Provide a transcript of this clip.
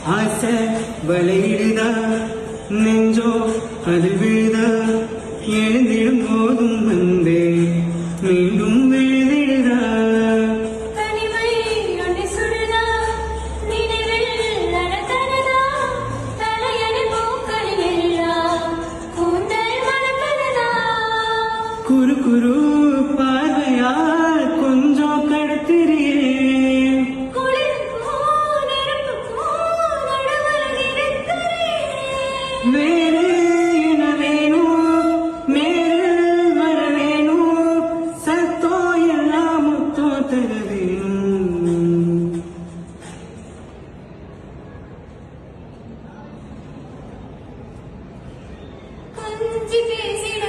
ஆசை வலையிடுதா நெஞ்சோ அது விழுதா எழுந்திடும் போதும் வந்தே மீண்டும் விழுதிடுதா குரு குரு பார்வையால் கொஞ்சம் கடத்திரியே வேறு என வேணும் நேரில் வர வேணும் சத்தோ எல்லாம் முத்தோ தர வேணும் கொஞ்சி பேசிட